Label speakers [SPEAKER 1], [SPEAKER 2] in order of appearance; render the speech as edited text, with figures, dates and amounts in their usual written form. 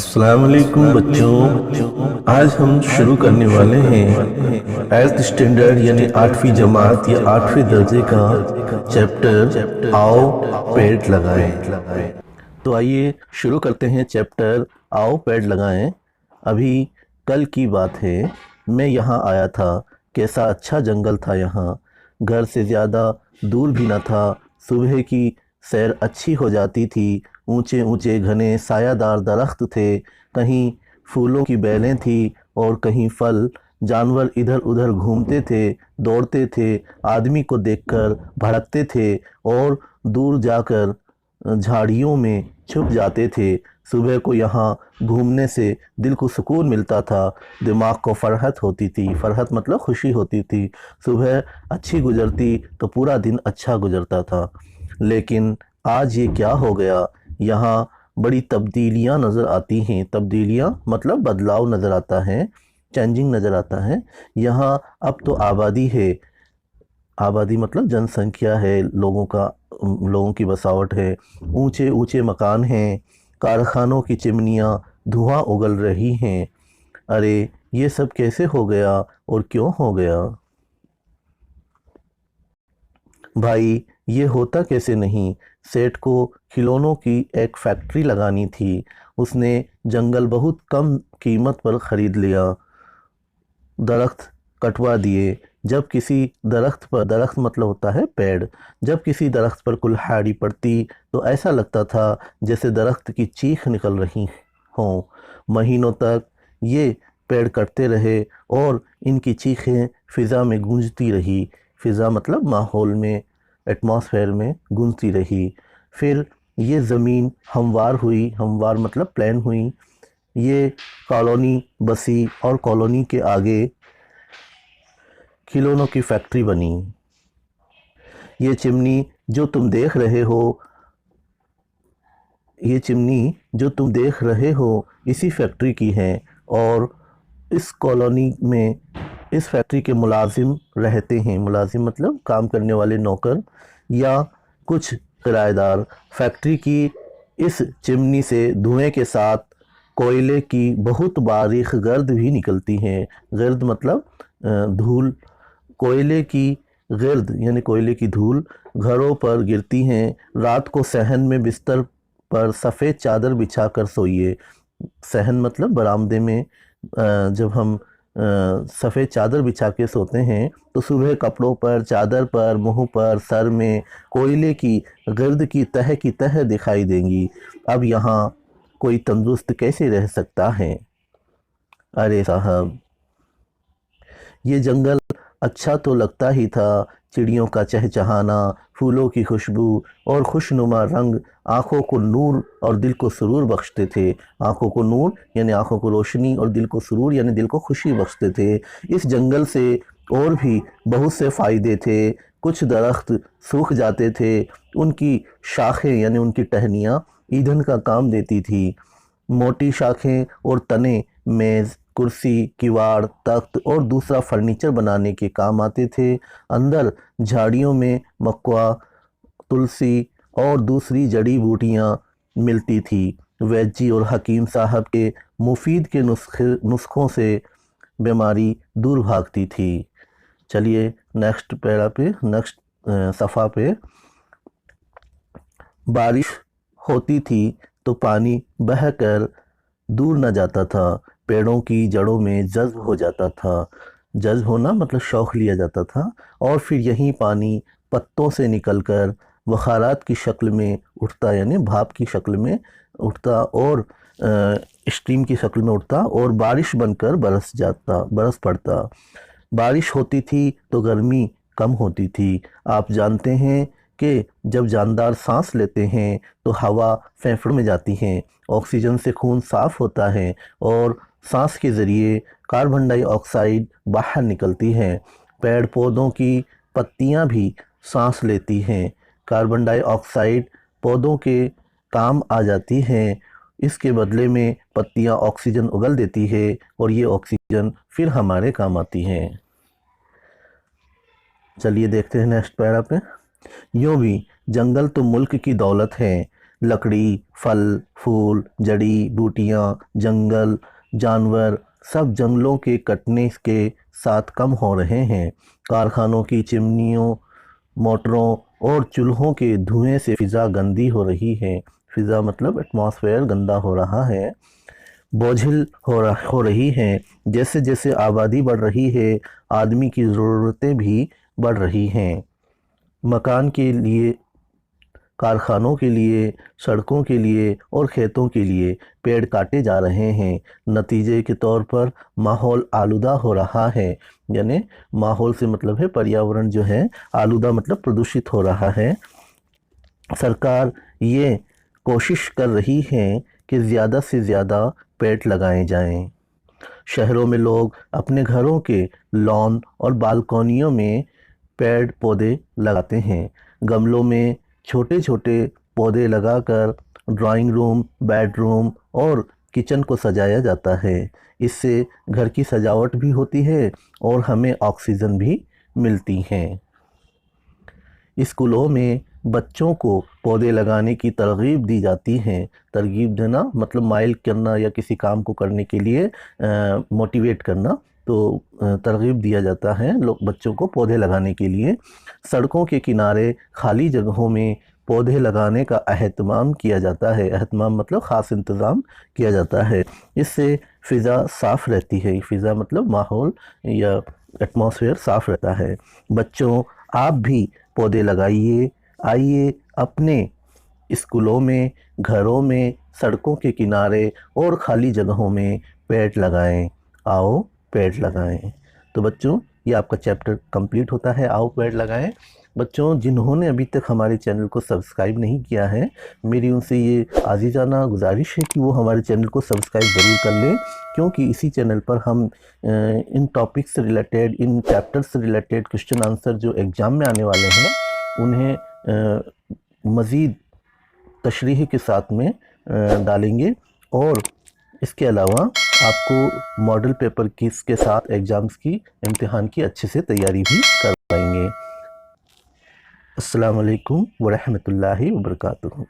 [SPEAKER 1] अस्सलाम वालेकुम बच्चों। आज हम शुरू करने वाले हैं एट्थ स्टैंडर्ड यानी 8वीं जमात या 8वें दर्जे का चैप्टर आओ पेड़ लगाएं। तो आइए शुरू करते हैं चैप्टर आओ पेड़ लगाएं। अभी कल की बात है, मैं यहाँ आया था। कैसा अच्छा जंगल था यहाँ, घर से ज़्यादा दूर भी न था। सुबह की सैर अच्छी हो जाती थी। ऊंचे ऊंचे घने सायादार दरख्त थे, कहीं फूलों की बेलें थी और कहीं फल। जानवर इधर उधर घूमते थे, दौड़ते थे, आदमी को देखकर भड़कते थे और दूर जाकर झाड़ियों में छुप जाते थे। सुबह को यहाँ घूमने से दिल को सुकून मिलता था, दिमाग को फरहत होती थी। फरहत मतलब खुशी होती थी। सुबह अच्छी गुजरती तो पूरा दिन अच्छा गुजरता था। लेकिन आज ये क्या हो गया, यहाँ बड़ी तब्दीलियाँ नज़र आती हैं। तब्दीलियाँ मतलब बदलाव नज़र आता है, चेंजिंग नज़र आता है। यहाँ अब तो आबादी है। आबादी मतलब जनसंख्या है, लोगों की बसावट है। ऊंचे ऊंचे मकान हैं, कारखानों की चिमनियाँ धुआं उगल रही हैं। अरे ये सब कैसे हो गया और क्यों हो गया भाई? ये होता कैसे नहीं? सेठ को खिलौनों की एक फैक्ट्री लगानी थी। उसने जंगल बहुत कम कीमत पर ख़रीद लिया, दरख्त कटवा दिए। जब किसी दरख्त मतलब होता है पेड़, जब किसी दरख्त पर कुल्हाड़ी पड़ती तो ऐसा लगता था जैसे दरख्त की चीख निकल रही हो। महीनों तक ये पेड़ कटते रहे और इनकी चीखें फ़िज़ा में गूंजती रही। फ़िज़ा मतलब माहौल में, एटमॉस्फेयर में गूंजती रही। फिर ये ज़मीन हमवार हुई, हमवार मतलब प्लान हुई। ये कॉलोनी बसी और कॉलोनी के आगे खिलौनों की फैक्ट्री बनी। ये चिमनी जो तुम देख रहे हो, ये चिमनी जो तुम देख रहे हो इसी फैक्ट्री की है। और इस कॉलोनी में इस फैक्ट्री के मुलाजिम रहते हैं। मुलाजिम मतलब काम करने वाले नौकर या कुछ किराएदार। फैक्ट्री की इस चिमनी से धुएं के साथ कोयले की बहुत बारीक गर्द भी निकलती है। गर्द मतलब धूल। कोयले की गर्द यानी कोयले की धूल घरों पर गिरती हैं। रात को सहन में बिस्तर पर सफ़ेद चादर बिछाकर सोइए। सहन मतलब बरामदे में जब हम सफ़ेद चादर बिछा के सोते हैं तो सुबह कपड़ों पर, चादर पर, मुंह पर, सर में कोयले की गर्द की तह दिखाई देंगी। अब यहाँ कोई तंदुरुस्त कैसे रह सकता है? अरे साहब, ये जंगल अच्छा तो लगता ही था। चिड़ियों का चहचहाना, फूलों की खुशबू और खुशनुमा रंग आँखों को नूर और दिल को सुरूर बख्शते थे। आँखों को नूर यानी आँखों को रोशनी और दिल को सुरूर यानी दिल को खुशी बख्शते थे। इस जंगल से और भी बहुत से फ़ायदे थे। कुछ दरख्त सूख जाते थे, उनकी शाखें यानी उनकी टहनियाँ ईंधन का काम देती थी। मोटी शाखें और तने मेज़, कुर्सी, किवाड़, तख्त और दूसरा फर्नीचर बनाने के काम आते थे। अंदर झाड़ियों में मक्वा, तुलसी और दूसरी जड़ी बूटियाँ मिलती थी। वैद्य और हकीम साहब के मुफीद के नुस्खों से बीमारी दूर भागती थी। चलिए नेक्स्ट पैरा पे, नेक्स्ट सफ़ा पे। बारिश होती थी तो पानी बहकर दूर न जाता था, पेड़ों की जड़ों में जज्ब हो जाता था। जज्ब होना मतलब शौक लिया जाता था। और फिर यही पानी पत्तों से निकलकर बुखारात की शक्ल में उठता यानी भाप की शक्ल में उठता और स्टीम की शक्ल में उठता और बारिश बनकर बरस पड़ता। बारिश होती थी तो गर्मी कम होती थी। आप जानते हैं कि जब जानदार सांस लेते हैं तो हवा फेफड़ों में जाती है, ऑक्सीजन से खून साफ होता है और सांस के ज़रिए कार्बन डाइऑक्साइड बाहर निकलती है। पेड़ पौधों की पत्तियां भी सांस लेती हैं। कार्बन डाइऑक्साइड पौधों के काम आ जाती हैं। इसके बदले में पत्तियां ऑक्सीजन उगल देती है और ये ऑक्सीजन फिर हमारे काम आती है। चलिए देखते हैं नेक्स्ट पैरा पे। यूँ भी जंगल तो मुल्क की दौलत है, लकड़ी, फल, फूल, जड़ी बूटियाँ, जंगल, जानवर सब जंगलों के कटने के साथ कम हो रहे हैं। कारखानों की चिमनियों, मोटरों और चूल्हों के धुएं से फ़िज़ा गंदी हो रही है। फ़िज़ा मतलब एटमॉस्फेयर गंदा हो रहा है, बोझिल हो रही है। जैसे जैसे आबादी बढ़ रही है, आदमी की ज़रूरतें भी बढ़ रही हैं। मकान के लिए, कारखानों के लिए, सड़कों के लिए और खेतों के लिए पेड़ काटे जा रहे हैं। नतीजे के तौर पर माहौल आलूदा हो रहा है। यानी माहौल से मतलब है पर्यावरण जो है, आलूदा मतलब प्रदूषित हो रहा है। सरकार ये कोशिश कर रही है कि ज़्यादा से ज़्यादा पेड़ लगाए जाएं। शहरों में लोग अपने घरों के लॉन और बालकोनियों में पेड़ पौधे लगाते हैं। गमलों में छोटे छोटे पौधे लगाकर ड्राइंग रूम, बेडरूम और किचन को सजाया जाता है। इससे घर की सजावट भी होती है और हमें ऑक्सीजन भी मिलती है। स्कूलों में बच्चों को पौधे लगाने की तरगीब दी जाती है। तरगीब देना मतलब माइल करना या किसी काम को करने के लिए मोटिवेट करना, तो तरगीब दिया जाता है लोग बच्चों को पौधे लगाने के लिए। सड़कों के किनारे खाली जगहों में पौधे लगाने का अहतमाम किया जाता है। अहतमाम मतलब ख़ास इंतज़ाम किया जाता है। इससे फ़िज़ा साफ़ रहती है। फ़िज़ा मतलब माहौल या एटमॉस्फेयर साफ़ रहता है। बच्चों, आप भी पौधे लगाइए। आइए अपने स्कूलों में, घरों में, सड़कों के किनारे और खाली जगहों में पेड़ लगाएं। आओ पेड़ लगाएं। तो बच्चों, ये आपका चैप्टर कंप्लीट होता है, आओ पेड़ लगाएं। बच्चों, जिन्होंने अभी तक हमारे चैनल को सब्सक्राइब नहीं किया है, मेरी उनसे ये आजीज़ाना गुजारिश है कि वो हमारे चैनल को सब्सक्राइब ज़रूर कर लें, क्योंकि इसी चैनल पर हम इन टॉपिक्स से रिलेटेड, इन चैप्टर से रिलेटेड क्वेश्चन आंसर जो एग्ज़ाम में आने वाले हैं उन्हें मज़ीद तशरीह के साथ में डालेंगे। और इसके अलावा आपको मॉडल पेपर के साथ एग्ज़ाम्स की, इम्तिहान की अच्छे से तैयारी भी करवाएंगे। अस्सलाम वालेकुम व रहमतुल्लाहि व बरकातुहू।